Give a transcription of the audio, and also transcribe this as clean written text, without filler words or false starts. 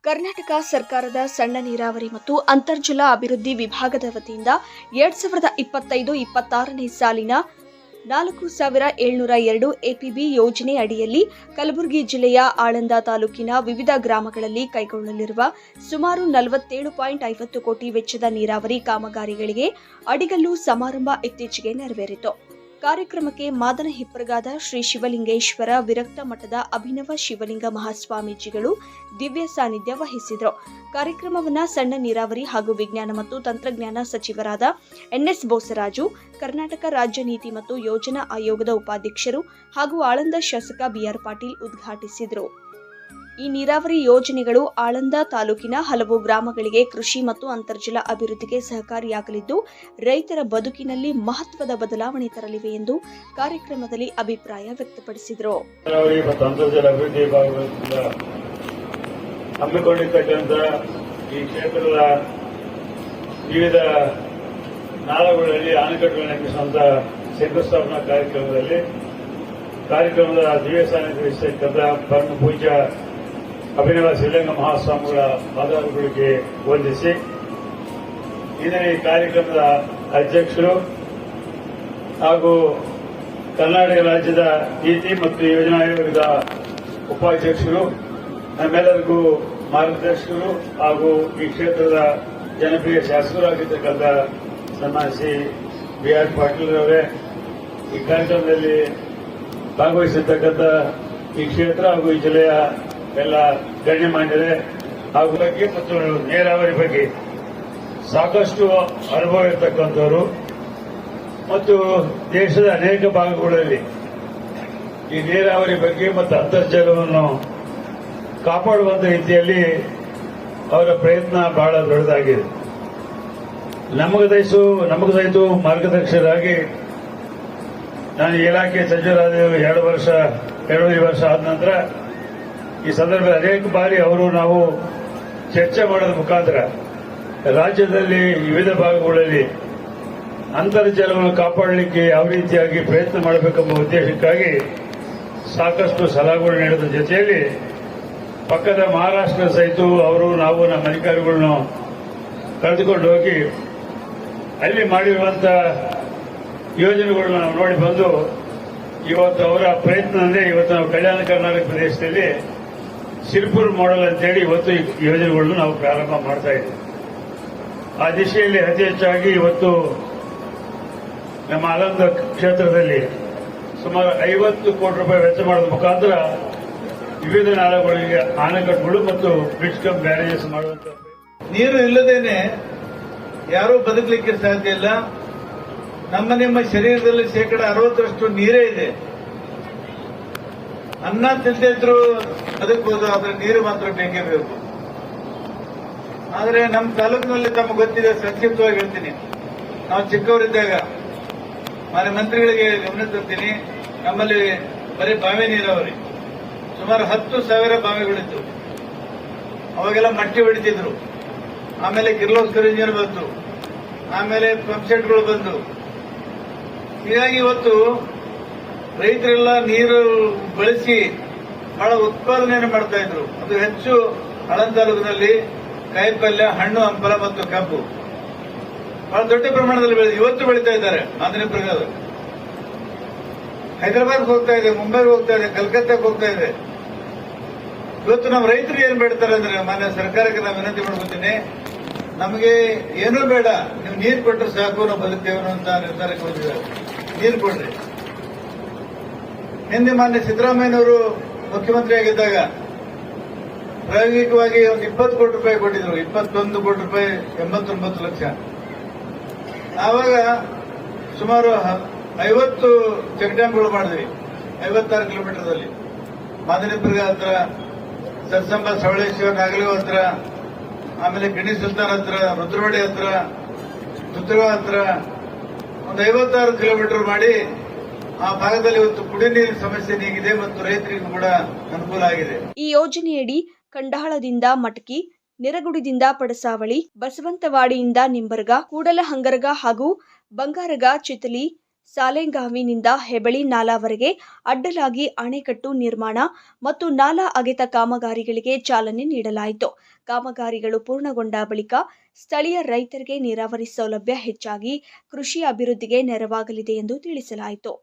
ಕರ್ನಾಟಕ ಸರ್ಕಾರದ ಸಣ್ಣ ನೀರಾವರಿ ಮತ್ತು ಅಂತರ್ಜಲ ಅಭಿವೃದ್ಧಿ ವಿಭಾಗದ ವತಿಯಿಂದ 2025-26ನೇ ಸಾಲಿನ 4702 ಎಪಿಬಿ ಯೋಜನೆ ಅಡಿಯಲ್ಲಿ ಕಲಬುರಗಿ ಜಿಲ್ಲೆಯ ಆಳಂದ ತಾಲೂಕಿನ ವಿವಿಧ ಗ್ರಾಮಗಳಲ್ಲಿ ಕೈಗೊಳ್ಳಲಿರುವ ಸುಮಾರು 47.50 ಕೋಟಿ ವೆಚ್ಚದ ನೀರಾವರಿ ಕಾಮಗಾರಿಗಳಿಗೆ ಅಡಿಗಲ್ಲು ಸಮಾರಂಭ ಇತ್ತೀಚೆಗೆ ನೆರವೇರಿತು. ಕಾರ್ಯಕ್ರಮಕ್ಕೆ ಮಾದನ ಹಿಪ್ಪರಗಾದ ಶ್ರೀ ಶಿವಲಿಂಗೇಶ್ವರ ವಿರಕ್ತ ಮಠದ ಅಭಿನವ ಶಿವಲಿಂಗ ಮಹಾಸ್ವಾಮೀಜಿಗಳು ದಿವ್ಯ ಸಾನ್ನಿಧ್ಯ ವಹಿಸಿದರು. ಕಾರ್ಯಕ್ರಮವನ್ನು ಸಣ್ಣ ನೀರಾವರಿ ಹಾಗೂ ವಿಜ್ಞಾನ ಮತ್ತು ತಂತ್ರಜ್ಞಾನ ಸಚಿವರಾದ ಎನ್ಎಸ್ ಬೋಸರಾಜು, ಕರ್ನಾಟಕ ರಾಜ್ಯ ನೀತಿ ಮತ್ತು ಯೋಜನಾ ಆಯೋಗದ ಉಪಾಧ್ಯಕ್ಷರು ಹಾಗೂ ಆಳಂದ ಶಾಸಕ ಬಿಆರ್ ಪಾಟೀಲ್ ಉದ್ಘಾಟಿಸಿದರು. ಈ ನೀರಾವರಿ ಯೋಜನೆಗಳು ಆಳಂದ ತಾಲೂಕಿನ ಹಲವು ಗ್ರಾಮಗಳಿಗೆ ಕೃಷಿ ಮತ್ತು ಅಂತರ್ಜಲ ಅಭಿವೃದ್ಧಿಗೆ ಸಹಕಾರಿಯಾಗಲಿದ್ದು, ರೈತರ ಬದುಕಿನಲ್ಲಿ ಮಹತ್ವದ ಬದಲಾವಣೆ ತರಲಿವೆ ಎಂದು ಕಾರ್ಯಕ್ರಮದಲ್ಲಿ ಅಭಿಪ್ರಾಯ ವ್ಯಕ್ತಪಡಿಸಿದರು. ಹಮ್ಮಿಕೊಂಡಿರ್ತಕ್ಕಂಥ ಈ ಕ್ಷೇತ್ರದ ವಿವಿಧ ನಾಳಗಳಲ್ಲಿ ಆಣೆಕಟ್ಟುಗಳನ್ನು ನಿರ್ಮಿಸುವಂತ ಶಂಕುಸ್ಥಾಪನಾ ಕಾರ್ಯಕ್ರಮದ ದಿವ್ಯ ಸಾನ್ನಿಧ್ಯ ವಹಿಸತಕ್ಕಂಥ ಪರಮ ಪೂಜ್ಯ ಅಭಿನವ ಶಿವಲಿಂಗ ಮಹಾಸ್ವಾಮಿಗಳ ಪಾದಾರಗಳಿಗೆ ವಂದಿಸಿ ಈ ಕಾರ್ಯಕ್ರಮದ ಅಧ್ಯಕ್ಷರು ಹಾಗೂ ಕರ್ನಾಟಕ ರಾಜ್ಯದ ನೀತಿ ಮತ್ತು ಯೋಜನಾ ಆಯೋಗದ ಉಪಾಧ್ಯಕ್ಷರು, ನಮ್ಮೆಲ್ಲರಿಗೂ ಮಾರ್ಗದರ್ಶಕರು ಹಾಗೂ ಈ ಕ್ಷೇತ್ರದ ಜನಪ್ರಿಯ ಶಾಸಕರಾಗಿರ್ತಕ್ಕಂಥ ಸನ್ಮಾನ್ಯ ಶ್ರೀ ಬಿಆರ್ ಪಾಟೀಲ್ ಅವರೇ, ಈ ಕಾರ್ಯಕ್ರಮದಲ್ಲಿ ಭಾಗವಹಿಸಿರ್ತಕ್ಕಂಥ ಈ ಕ್ಷೇತ್ರ ಹಾಗೂ ಈ ಜಿಲ್ಲೆಯ ಎಲ್ಲ ಗಣ್ಯಮಾನ್ಯರೇ ಹಾಗೂ ಬಗ್ಗೆ ಮತ್ತು ನೀರಾವರಿ ಬಗ್ಗೆ ಸಾಕಷ್ಟು ಅನುಭವ ಇರತಕ್ಕಂಥವರು ಮತ್ತು ದೇಶದ ಅನೇಕ ಭಾಗಗಳಲ್ಲಿ ಈ ನೀರಾವರಿ ಬಗ್ಗೆ ಮತ್ತು ಅಂತರ್ಜಲವನ್ನು ಕಾಪಾಡುವಂತ ರೀತಿಯಲ್ಲಿ ಅವರ ಪ್ರಯತ್ನ ಬಹಳ ದೊಡ್ಡದಾಗಿದೆ. ನಮಗೂ ಸಹಿತ ಮಾರ್ಗದರ್ಶಕರಾಗಿ ನಾನು ಇಲಾಖೆ ಸಚಿವರಾದ 2 ವರ್ಷ ಆದ ನಂತರ ಈ ಸಂದರ್ಭದಲ್ಲಿ ಅನೇಕ ಬಾರಿ ನಾವು ಚರ್ಚೆ ಮಾಡೋದ್ರ ಮುಖಾಂತರ ರಾಜ್ಯದಲ್ಲಿ ವಿವಿಧ ಭಾಗಗಳಲ್ಲಿ ಅಂತರ್ಜಲವನ್ನು ಕಾಪಾಡಲಿಕ್ಕೆ ಯಾವ ರೀತಿಯಾಗಿ ಪ್ರಯತ್ನ ಮಾಡಬೇಕೆಂಬ ಉದ್ದೇಶಕ್ಕಾಗಿ ಸಾಕಷ್ಟು ಸಲಹೆಗಳು ನೀಡಿದ ಜೊತೆಯಲ್ಲಿ ಪಕ್ಕದ ಮಹಾರಾಷ್ಟ್ರ ಸಹಿತ ನಾವು ನಮ್ಮ ಅಧಿಕಾರಿಗಳನ್ನು ಕರೆದುಕೊಂಡು ಹೋಗಿ ಅಲ್ಲಿ ಮಾಡಿರುವಂತಹ ಯೋಜನೆಗಳನ್ನು ನಾವು ನೋಡಿ ಬಂದು ಇವತ್ತು ಅವರ ಪ್ರಯತ್ನದಿಂದ ಇವತ್ತು ನಾವು ಕಲ್ಯಾಣ ಕರ್ನಾಟಕ ಪ್ರದೇಶದಲ್ಲಿ ಸಿರ್ಪುರ್ ಮಾಡೆಲ್ ಅಂತೇಳಿ ಇವತ್ತು ಈ ಯೋಜನೆಗಳನ್ನು ನಾವು ಪ್ರಾರಂಭ ಮಾಡ್ತಾ ಇದ್ದೀವಿ. ಆ ದಿಶೆಯಲ್ಲಿ ಅತಿ ಹೆಚ್ಚಾಗಿ ಇವತ್ತು ನಮ್ಮ ಆಳಂದ ಕ್ಷೇತ್ರದಲ್ಲಿ ಸುಮಾರು 50 ಕೋಟಿ ರೂಪಾಯಿ ವೆಚ್ಚ ಮಾಡೋದ್ರ ಮುಖಾಂತರ ವಿವಿಧ ನಾಲೆಗಳಿಗೆ ಆಣೆಕಟ್ಟುಗಳು ಮತ್ತು ಬ್ರಿಡ್ಜ್ ಕಮ್ ಬ್ಯಾರೇಜಸ್ ಮಾಡುವಂತ. ನೀರು ಇಲ್ಲದೇನೆ ಯಾರೂ ಬದುಕಲಿಕ್ಕೆ ಸಾಧ್ಯ ಇಲ್ಲ. ನಿಮ್ಮ ಶರೀರದಲ್ಲಿ 60% ನೀರೇ ಇದೆ. ಅನ್ನ ತಿಂದಿದ್ರು ಬದುಕಬಹುದು, ಆದ್ರೆ ನೀರು ಮಾತ್ರ ಬೇಕೇ ಬೇಕು. ಆದ್ರೆ ನಮ್ಮ ತಾಲೂಕಿನಲ್ಲಿ ತಮಗೆ ಗೊತ್ತಿದೆ, ಸಂಕ್ಷಿಪ್ತವಾಗಿ ಹೇಳ್ತೀನಿ. ನಾವು ಚಿಕ್ಕವರಿದ್ದಾಗ ಮಾನ್ಯ ಮಂತ್ರಿಗಳಿಗೆ ಗಮನ ತರ್ತೀನಿ, ನಮ್ಮಲ್ಲಿ ಬರೀ ಬಾವಿ ನೀರಾವರಿ ಸುಮಾರು 10,000 ಬಾವಿಗಳಿತ್ತು. ಅವಾಗೆಲ್ಲ ಮಟ್ಟಿ ಹೊಡಿತಿದ್ರು. ಆಮೇಲೆ ಕಿರ್ಲೋಸ್ಕರ್ ಇಂಜಿನ್ ಬಂತು, ಆಮೇಲೆ ಪಂಪ್ಸೆಟ್ಗಳು ಬಂದು, ಹೀಗಾಗಿ ಇವತ್ತು ರೈತರೆಲ್ಲ ನೀರು ಬಳಸಿ ಬಹಳ ಉತ್ಪಾದನೆಯನ್ನು ಮಾಡ್ತಾ ಇದ್ರು. ಅದು ಹೆಚ್ಚು ಆಳಂದ ತಾಲೂಕಿನಲ್ಲಿ ಕಾಯಿಪಲ್ಯ, ಹಣ್ಣು, ಹಂಪಲ ಮತ್ತು ಕಬ್ಬು ಬಹಳ ದೊಡ್ಡ ಪ್ರಮಾಣದಲ್ಲಿ ಇವತ್ತು ಬೆಳೀತಾ ಇದ್ದಾರೆ. ಮಾದರಿ ಪ್ರಗದ ಹೈದರಾಬಾದ್ಗೆ ಹೋಗ್ತಾ ಇದೆ, ಮುಂಬೈಗೆ ಹೋಗ್ತಾ ಇದೆ, ಕಲ್ಕತ್ತಾಗೆ ಹೋಗ್ತಾ ಇದೆ. ಇವತ್ತು ನಮ್ಮ ರೈತರು ಏನ್ ಬೇಡ್ತಾರೆ ಅಂದ್ರೆ, ಮಾನ್ಯ ಸರ್ಕಾರಕ್ಕೆ ನಾನು ವಿನಂತಿ ಮಾಡ್ಕೊತೀನಿ, ನಮಗೆ ಏನೂ ಬೇಡ, ನೀವು ನೀರು ಕೊಟ್ಟರೆ ಸಾಕು, ನಾವು ಬದುಕ್ತೇವೆ ಅಂತ ನಿರ್ಧಾರಕ್ಕೆ ಬಂದಿದ್ದಾರೆ. ನೀರು ಕೊಡ್ರಿ. ಹಿಂದೆ ಮಾನ್ಯ ಸಿದ್ದರಾಮಯ್ಯನವರು ಮುಖ್ಯಮಂತ್ರಿ ಆಗಿದ್ದಾಗ ಪ್ರಾಯೋಗಿಕವಾಗಿ ಒಂದು 20 ಕೋಟಿ ರೂಪಾಯಿ ಕೊಟ್ಟಿದ್ರು. 21 ಕೋಟಿ ರೂಪಾಯಿ 89 ಲಕ್ಷ. ಆವಾಗ ಸುಮಾರು 50 ಚೆಕ್ ಡ್ಯಾಂಗಳು ಮಾಡಿದ್ವಿ 56 ಕಿಲೋಮೀಟರ್ದಲ್ಲಿ. ಮಾದನಿಪುರ್ಗ ಹತ್ರ, ಸರ್ಸಂಬ, ಸವಳೇಶ್ವರ, ನಾಗಲಿವ ಹತ್ರ, ಆಮೇಲೆ ಗಿಣಿ ಸುಲ್ತಾನ್ ಹತ್ರ, ರುದ್ರವಾಡಿ ಹತ್ರ, ತುತ್ತೂರು ಹತ್ರ ಒಂದು 56 ಕಿಲೋಮೀಟರ್ ಮಾಡಿ ಆ ಭಾಗದಲ್ಲಿ ಇವತ್ತು ಕುಡಿಯ ನೀರಿನ ಸಮಸ್ಯೆ ನೀಗಿದೆ ಮತ್ತು ರೈತರಿಗೂ ಕೂಡ ಅನುಕೂಲ ಆಗಿದೆ. ಈ ಯೋಜನೆಯಡಿ ಕಂಡಾಳದಿಂದ ಮಟಕಿ, ನಿರಗುಡಿದಿಂದ ಪಡಸಾವಳಿ, ಬಸವಂತವಾಡಿಯಿಂದ ನಿಂಬರ್ಗ, ಕೂಡಲಹಂಗರಗ ಹಾಗೂ ಬಂಗಾರಗ, ಚಿತಲಿ, ಸಾಲೆಗಾಂವಿನಿಂದ ಹೆಬಳಿ ನಾಲಾವರೆಗೆ ಅಡ್ಡಲಾಗಿ ಅಣೆಕಟ್ಟು ನಿರ್ಮಾಣ ಮತ್ತು ನಾಲಾ ಅಗೆತ ಕಾಮಗಾರಿಗಳಿಗೆ ಚಾಲನೆ ನೀಡಲಾಯಿತು. ಕಾಮಗಾರಿಗಳು ಪೂರ್ಣಗೊಂಡ ಬಳಿಕ ಸ್ಥಳೀಯ ರೈತರಿಗೆ ನೀರಾವರಿ ಸೌಲಭ್ಯ ಹೆಚ್ಚಾಗಿ ಕೃಷಿ ಅಭಿವೃದ್ಧಿಗೆ ನೆರವಾಗಲಿದೆ ಎಂದು ತಿಳಿಸಲಾಯಿತು.